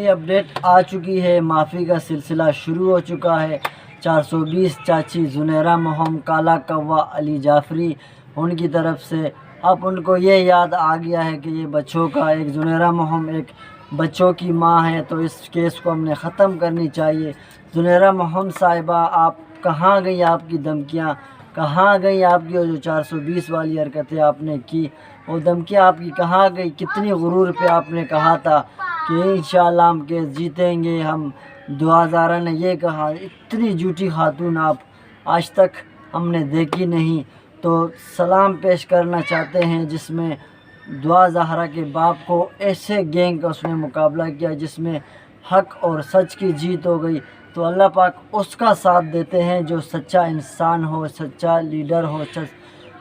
نئی اپڈیٹ آ چکی ہے، معافی کا سلسلہ شروع ہو چکا ہے۔ 420 چاچی زنیرہ محم، کالا کوا، علی جعفری ان کی طرف سے اب ان کو یہ یاد آ گیا ہے کہ یہ بچوں کا ایک زنیرہ محم ایک بچوں کی ماں ہے، تو اس کیس کو ہم نے ختم کرنی چاہیے۔ زنیرہ محم صاحبہ، آپ کہاں گئی آپ کی دھمکیاں، کہاں گئی آپ کی جو 420 والی حرکتیں آپ نے کی، وہ دھمکیاں آپ کی کہاں گئی؟ کتنی غرور پہ آپ نے کہا تھا کہ انشاءاللہ ہم کیس جیتیں گے، ہم دعا زارہ نے یہ کہا۔ اتنی جھوٹی خاتون آپ آج تک ہم نے دیکھی نہیں۔ تو سلام پیش کرنا چاہتے ہیں جس میں دعا زہرا کے باپ کو ایسے گینگ کا اس نے مقابلہ کیا جس میں حق اور سچ کی جیت ہو گئی، تو اللہ پاک اس کا ساتھ دیتے ہیں جو سچا انسان ہو، سچا لیڈر ہو،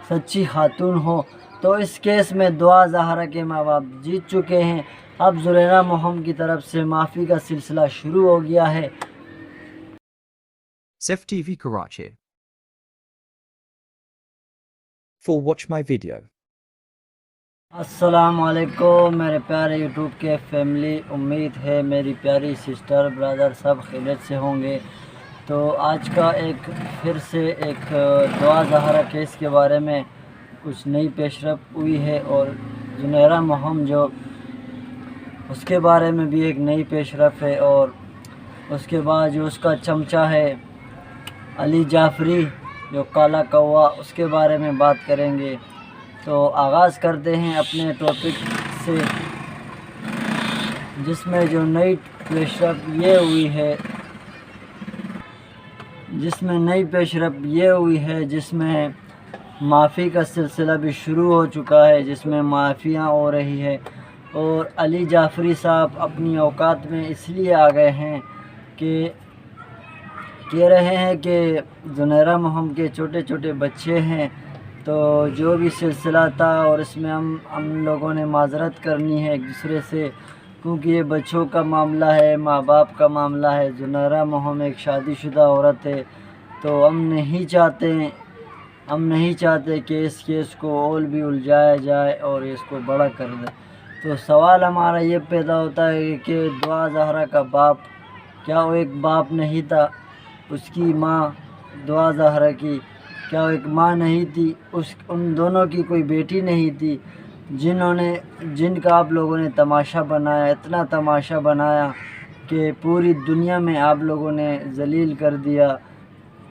سچی خاتون ہو۔ تو اس کیس میں دعا زہرا کے ماں باپ جیت چکے ہیں، اب زنیرہ محم کی طرف سے معافی کا سلسلہ شروع ہو گیا ہے۔ Sef TV Karachi. For watch my video. السلام علیکم میرے پیارے یوٹیوب کے فیملی، امید ہے میری پیاری سسٹر برادر سب خیریت سے ہوں گے۔ تو آج کا پھر سے ایک دعا زہرا کیس کے بارے میں کچھ نئی پیش رفت ہوئی ہے، اور زنیرہ محم جو اس کے بارے میں بھی ایک نئی پیش رفت ہے، اور اس کے بعد جو اس کا چمچہ ہے علی جعفری جو کالا کوا، اس کے بارے میں بات کریں گے۔ تو آغاز کرتے ہیں اپنے ٹاپک سے، جس میں جو نئی پیش رفت یہ ہوئی ہے جس میں معافی کا سلسلہ بھی شروع ہو چکا ہے، جس میں معافیاں ہو رہی ہے، اور علی جعفری صاحب اپنی اوقات میں اس لیے آ گئے ہیں کہ کہہ رہے ہیں کہ زنیرہ محم کے چھوٹے چھوٹے بچے ہیں، تو جو بھی سلسلہ تھا، اور اس میں ہم لوگوں نے معذرت کرنی ہے ایک دوسرے سے، کیونکہ یہ بچوں کا معاملہ ہے، ماں باپ کا معاملہ ہے۔ زنیرہ محم ایک شادی شدہ عورت ہے، تو ہم نہیں چاہتے کہ اس کیس کو اور بھی الجھایا جائے اور اس کو بڑا کر دے۔ تو سوال ہمارا یہ پیدا ہوتا ہے کہ دعا زہرا کا باپ، کیا وہ ایک باپ نہیں تھا؟ اس کی ماں دعا زہرا کی کیا وہ ایک ماں نہیں تھی؟ ان دونوں کی کوئی بیٹی نہیں تھی جن کا آپ لوگوں نے تماشا بنایا، اتنا تماشا بنایا کہ پوری دنیا میں آپ لوگوں نے ذلیل کر دیا؟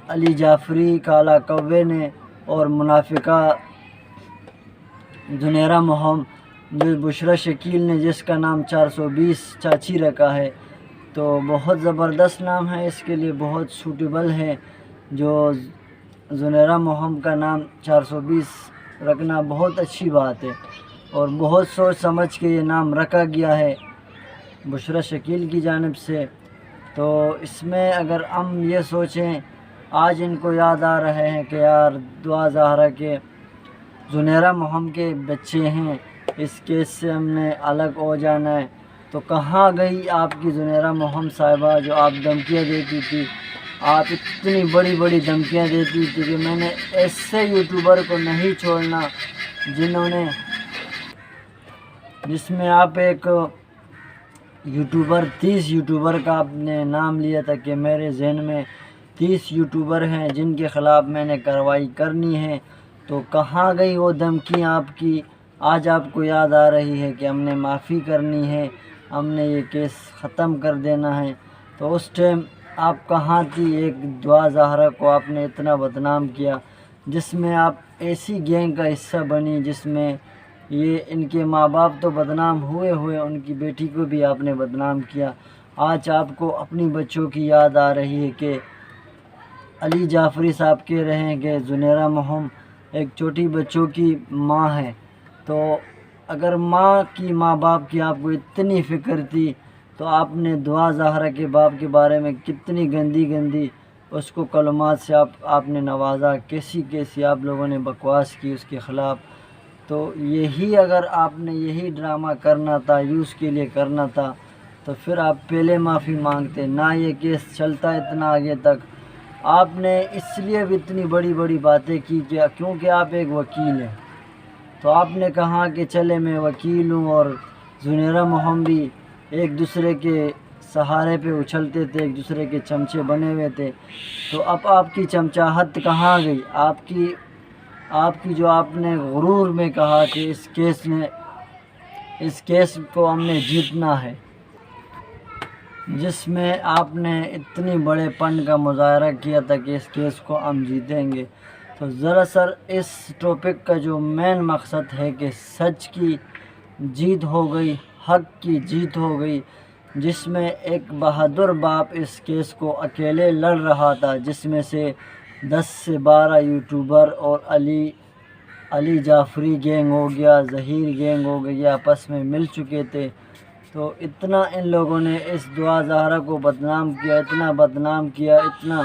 علی جعفری، کالا کوے نے، اور منافقہ زنیرہ محم، جو بشریٰ شکیل نے جس کا نام 420 چاچی رکھا ہے، تو بہت زبردست نام ہے، اس کے لیے بہت سوٹیبل ہے۔ جو زنیرہ محم کا نام 420 رکھنا بہت اچھی بات ہے، اور بہت سوچ سمجھ کے یہ نام رکھا گیا ہے بشریٰ شکیل کی جانب سے۔ تو اس میں اگر ہم یہ سوچیں، آج ان کو یاد آ رہے ہیں کہ یار دعا زہرا کے زنیرہ محم کے بچے ہیں، اس کیس سے ہم نے الگ ہو جانا ہے، تو کہاں گئی آپ کی زنیرہ محم صاحبہ جو آپ دھمکیاں دیتی تھی؟ آپ اتنی بڑی بڑی دھمکیاں دیتی تھی کہ میں نے ایسے یوٹیوبر کو نہیں چھوڑنا جس میں آپ ایک یوٹیوبر 30 یوٹیوبر کا آپ نے نام لیا تھا کہ میرے ذہن میں 30 یوٹیوبر ہیں جن کے خلاف میں نے کارروائی کرنی ہے، تو کہاں گئی وہ دھمکیاں آپ کی؟ آج آپ کو یاد آ رہی ہے کہ ہم نے معافی کرنی ہے، ہم نے یہ کیس ختم کر دینا ہے، تو اس ٹائم آپ کہاں تھی؟ ایک دعا زہرا کو آپ نے اتنا بدنام کیا، جس میں آپ ایسی گینگ کا حصہ بنی جس میں یہ ان کے ماں باپ تو بدنام ہوئے ان کی بیٹی کو بھی آپ نے بدنام کیا۔ آج آپ کو اپنی بچوں کی یاد آ رہی ہے کہ علی جعفری صاحب کہہ رہے ہیں کہ زنیرہ محم ایک چھوٹی بچوں کی ماں ہے، تو اگر ماں باپ کی آپ کو اتنی فکر تھی تو آپ نے دعا زہرا کے باپ کے بارے میں کتنی گندی اس کو کلمات سے آپ نے نوازا، کیسی آپ لوگوں نے بکواس کی اس کے خلاف۔ تو اگر آپ نے یہی ڈرامہ کرنا تھا، یوز کے لیے کرنا تھا، تو پھر آپ پہلے معافی مانگتے، نہ یہ کیس چلتا اتنا آگے تک۔ آپ نے اس لیے بھی اتنی بڑی باتیں کی کیونکہ آپ ایک وکیل ہیں، تو آپ نے کہا کہ چلے میں وکیل ہوں، اور زنیرہ محم بھی ایک دوسرے کے سہارے پہ اچھلتے تھے، ایک دوسرے کے چمچے بنے ہوئے تھے، تو اب آپ کی چمچاہت کہاں گئی؟ آپ کی جو آپ نے غرور میں کہا کہ اس کیس کو ہم نے جیتنا ہے، جس میں آپ نے اتنی بڑے پن کا مظاہرہ کیا تھا کہ اس کیس کو ہم جیتیں گے، تو دراصل اس ٹاپک کا جو مین مقصد ہے کہ سچ کی جیت ہو گئی، حق کی جیت ہو گئی، جس میں ایک بہادر باپ اس کیس کو اکیلے لڑ رہا تھا، جس میں سے 10 سے 12 یوٹیوبر اور علی جعفری گینگ ہو گیا، ظہیر گینگ ہو گئی، آپس میں مل چکے تھے، تو اتنا ان لوگوں نے اس دعا زہرا کو بدنام کیا، اتنا بدنام کیا، اتنا،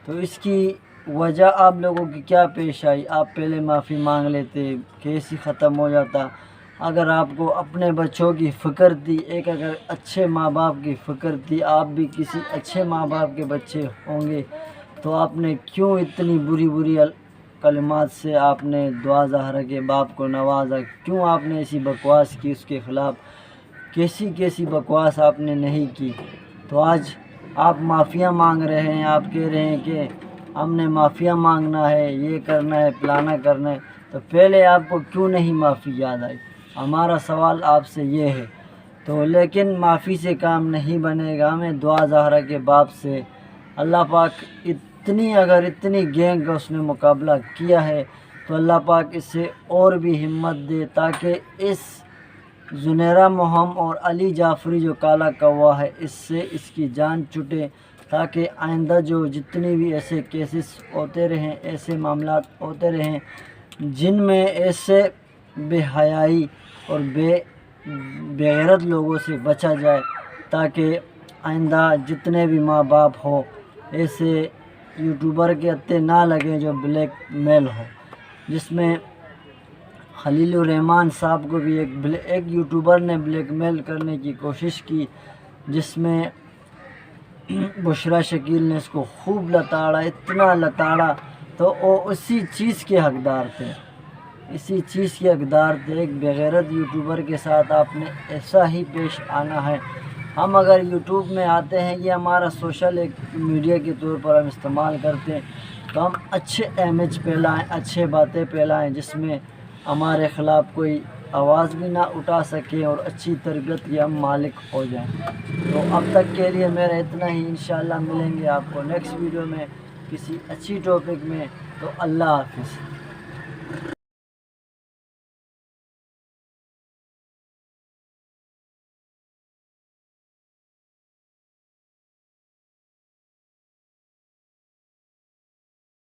تو اس کی وجہ آپ لوگوں کی کیا پیش آئی؟ آپ پہلے معافی مانگ لیتے، کیس ہی ختم ہو جاتا۔ اگر آپ کو اپنے بچوں کی فکر تھی، اگر اچھے ماں باپ کی فکر تھی، آپ بھی کسی اچھے ماں باپ کے بچے ہوں گے، تو آپ نے کیوں اتنی بری کلمات سے آپ نے دعا زہرا کے باپ کو نوازا؟ کیوں آپ نے ایسی بکواس کی اس کے خلاف؟ کیسی بکواس آپ نے نہیں کی؟ تو آج آپ معافیاں مانگ رہے ہیں، آپ کہہ رہے ہیں کہ ہم نے معافیاں مانگنا ہے، یہ کرنا ہے، پلانا کرنا ہے، تو پہلے آپ کو کیوں نہیں معافی یاد آئی؟ ہمارا سوال آپ سے یہ ہے۔ تو لیکن معافی سے کام نہیں بنے گا، ہمیں دعا زہرا کے باپ سے اللہ پاک اتنی گینگ کا اس نے مقابلہ کیا ہے، تو اللہ پاک اس سے اور بھی ہمت دے، تاکہ اس زنیرہ مہم اور علی جعفری جو کالا کوا ہے، اس سے اس کی جان چھوٹے، تاکہ آئندہ جو جتنی بھی ایسے کیسز ہوتے رہیں، ایسے معاملات ہوتے رہیں جن میں ایسے بے حیائی اور بے غیرت لوگوں سے بچا جائے، تاکہ آئندہ جتنے بھی ماں باپ ہو ایسے یوٹیوبر کے ہتھے نہ لگیں جو بلیک میل ہو، جس میں خلیل الرحمن صاحب کو بھی ایک یوٹیوبر نے بلیک میل کرنے کی کوشش کی، جس میں بشریٰ شکیل نے اس کو خوب لتاڑا، اتنا لتاڑا، تو وہ اسی چیز کے حقدار تھے، ایک بغیرت یوٹیوبر کے ساتھ آپ نے ایسا ہی پیش آنا ہے۔ ہم اگر یوٹیوب میں آتے ہیں، یہ ہمارا سوشل ایک میڈیا کے طور پر ہم استعمال کرتے ہیں، تو ہم اچھے امیج پھیلائیں، اچھے باتیں پھیلائیں، جس میں ہمارے خلاف کوئی آواز بھی نہ اٹھا سکے، اور اچھی تربیت کے ہم مالک ہو جائیں۔ تو اب تک کے لیے میرا اتنا ہی، انشاءاللہ ملیں گے آپ کو نیکسٹ ویڈیو میں کسی اچھی ٹاپک میں، تو اللہ حافظ۔